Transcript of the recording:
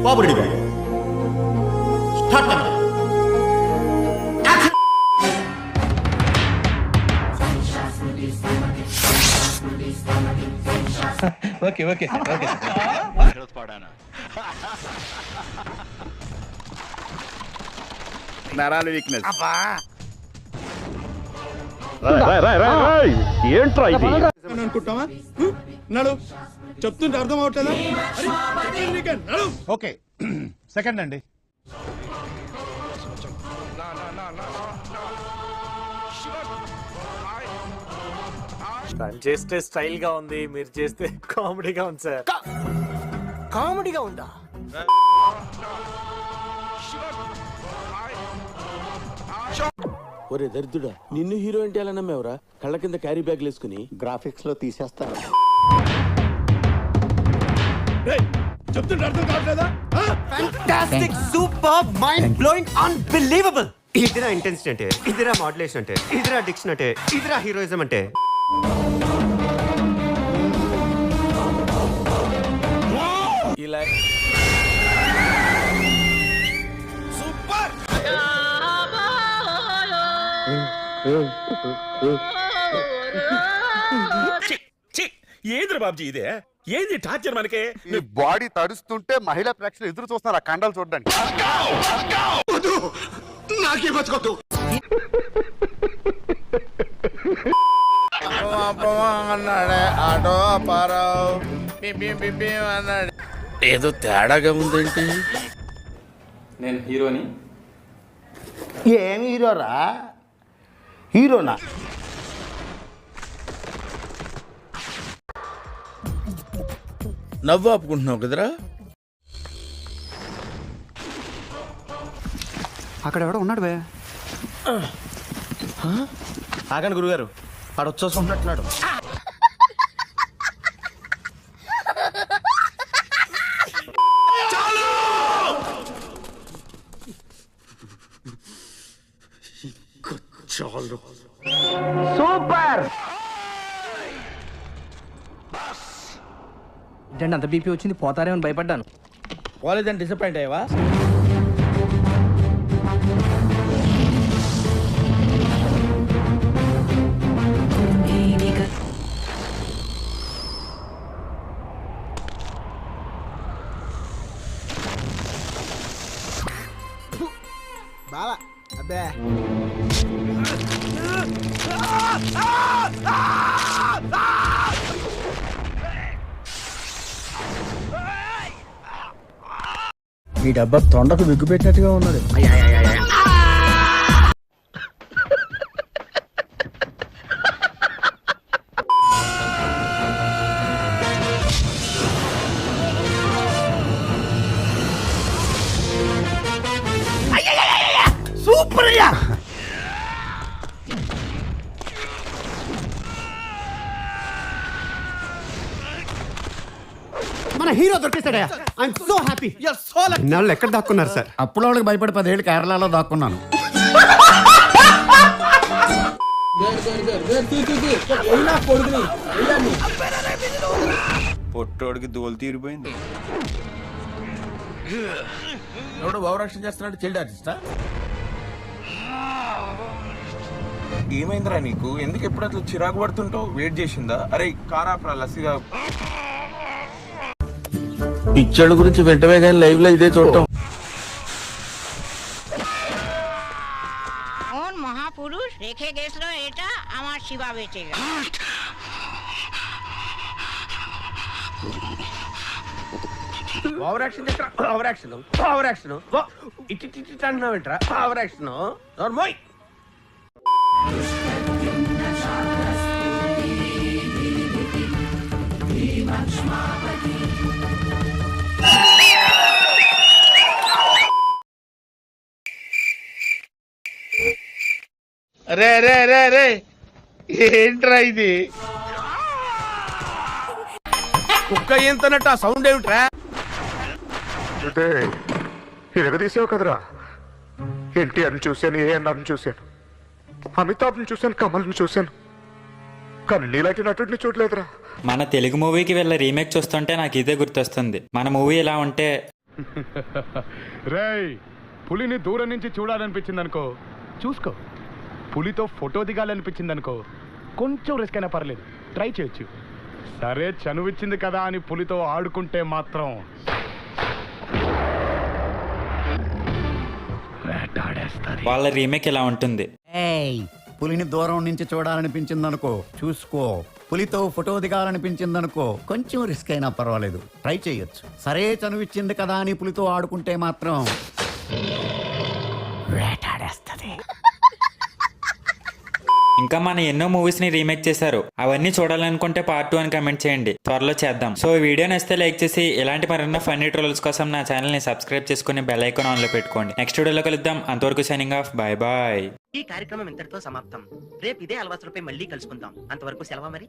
బాబు ready bag start camera okay okay okay నరాలు weakness. ఏంట్రా ఇది అనుకుంటావా? నడు చెప్తుంటే అర్థం అవట్లేదా? ఓకే సెకండ్ అండి. తను చేస్తే స్టైల్ గా ఉంది, మీరు చేస్తే కామెడీగా ఉంది సార్. కామెడీగా ఉందా? ఒరే దరిద్రుడా, నిన్ను హీరో అంటే ఎలా నమ్మేవరా? కళ్ళ కింద క్యారీ బ్యాగ్ వేసుకుని గ్రాఫిక్స్ లో తీసేస్తాను. చెప్తుంటే అర్థం కావట్లేదా? Fantastic, super, mind blowing, unbelievable. ఇదిరా ఇంటెన్సిటీ అంటే, ఇదిరా మాడ్యులేషన్ అంటే, ఇదిరా డిక్షన్ అంటే, ఇదిరా హీరోయిజం అంటే. ఇలా ఏంద్ర బాబుజీ ఇదే ఏంది టార్చర్ మనకే నీ బాడీ తడుస్తుంటే మహిళా ప్రేక్షకులు ఎదురు చూస్తున్నారు ఆ కండలు చూడడానికి. నాకే బతుకొద్దు. అన్నాడే ఆటో అప్పారావు అన్నాడు. ఏదో తేడాగా ఉందేంటి? నేను హీరోని. ఏం హీరోరా? హీరోనా? నవ్వు ఆపుకుంటున్నావు కదరా? అక్కడ ఎవడో ఉన్నాడు బే. ఆగండి గురుగారు, వాడు వచ్చేసుకుంటున్నట్టున్నాడు. సూపర్. ఏంటంటే అంత బీపీ వచ్చింది, పోతారేమని భయపడ్డాను. కాలేజ్ డిసప్పాయింట్ అయ్యావా? బావా అబ్బే ఈ డబ్బా తొండకు విగ్గు పెట్టినట్టుగా ఉన్నది. సూపర్ అయ్యా. మన హీరో దొరికేశాడయ్యా. I'm so happy. ఇన్నాళ్ళు ఎక్కడ దాక్కున్నారు సార్? అప్పుడు వాళ్ళకి భయపడి 10 ఏళ్ళు కేరళలో దాక్కున్నాను. పొట్టోడికి దోలు తీరిపోయింది. ఎవడో ఓవరాక్షన్ చేస్తున్నాడు, చైల్డ్ ఆర్టిస్టా? ఏమైందిరా నీకు? ఎందుకు ఎప్పుడు అట్లా చిరాకు పడుతుంటావు? వెయిట్ చేసిందా? అరే కారాప్రా లస్సీగా. పిక్చర్ల గురించి వెంటనే కానీ లైవ్ లో ఇదే చూడటం. কোন মহাপুরুষ রেখে গেছিল এটা আমার শিবা বেঁচে গেল। ఓవరాక్షన్ చేస్తా, ఓవరాక్షన్ ఇట్టి అంటున్నావేంట్రా? ఓవరాక్షన్ నోర్మోయ్. రే రే రే రే ఏంట్రా ఇది? కుక్క ఏంతనట్టు ఆ సౌండ్ ఏమిట్రా? ఎగదీసావు కదరా. ఎన్టీఆర్ని చూశాను, ఏఎన్ఆర్ని చూశాను, అమితాబ్ని చూశాను, కమల్ని చూశాను, కానీ నీలాంటి నటుడిని చూడలేదురా. మన తెలుగు మూవీకి వెళ్ళే రీమేక్ చూస్తుంటే నాకు ఇదే గుర్తొస్తుంది. మన మూవీ ఎలా ఉంటే రేయ్, పులిని దూరం నుంచి చూడాలనిపించింది అనుకో, చూసుకో. పులితో ఫోటో దిగాలనిపించింది అనుకో, కొంచెం రిస్క్ అయినా పర్లేదు, ట్రై చేయొచ్చు. సరే చనువిచ్చింది కదా అని పులితో ఆడుకుంటే మాత్రం వేటాడేస్తుంది. వాళ్ళ రీమేక్ ఇలా ఉంటుంది. పులిని దూరం నుంచి చూడాలనిపించిందనుకో, చూసుకో. పులితో ఫోటో దిగాలనిపించిందనుకో, కొంచెం రిస్క్ అయినా పర్వాలేదు, ట్రై చేయొచ్చు. సరే చనువిచ్చింది కదా అని పులితో ఆడుకుంటే మాత్రం వేటాడేస్తుంది. ఇంకా మన ఎన్నో మూవీస్ ని రీమేక్ చేశారు. అవన్నీ చూడాలనుకుంటే పార్ట్ 2 అని కమెంట్ చేయండి, త్వరలో చేద్దాం. సో ఈ వీడియో నచ్చితే లైక్ చేసి ఇలాంటి మరెన్నో ఫన్నీ ట్రోల్స్ కోసం నా ఛానల్ ని సబ్స్క్రైబ్ చేసుకుని బెల్ ఐకాన్ ఆన్ లో పెట్టుకోండి. నెక్స్ట్ వీడియోలో కలుద్దాం. అంతవరకు సైనింగ్ ఆఫ్. Bye bye. ఈ కార్యక్రమం ఇంతటితో సమాప్తం. రేపు ఇదే అలవాసులపై మళ్ళీ కలుసుకుందాం. అంతవరకు సెలవు మరి.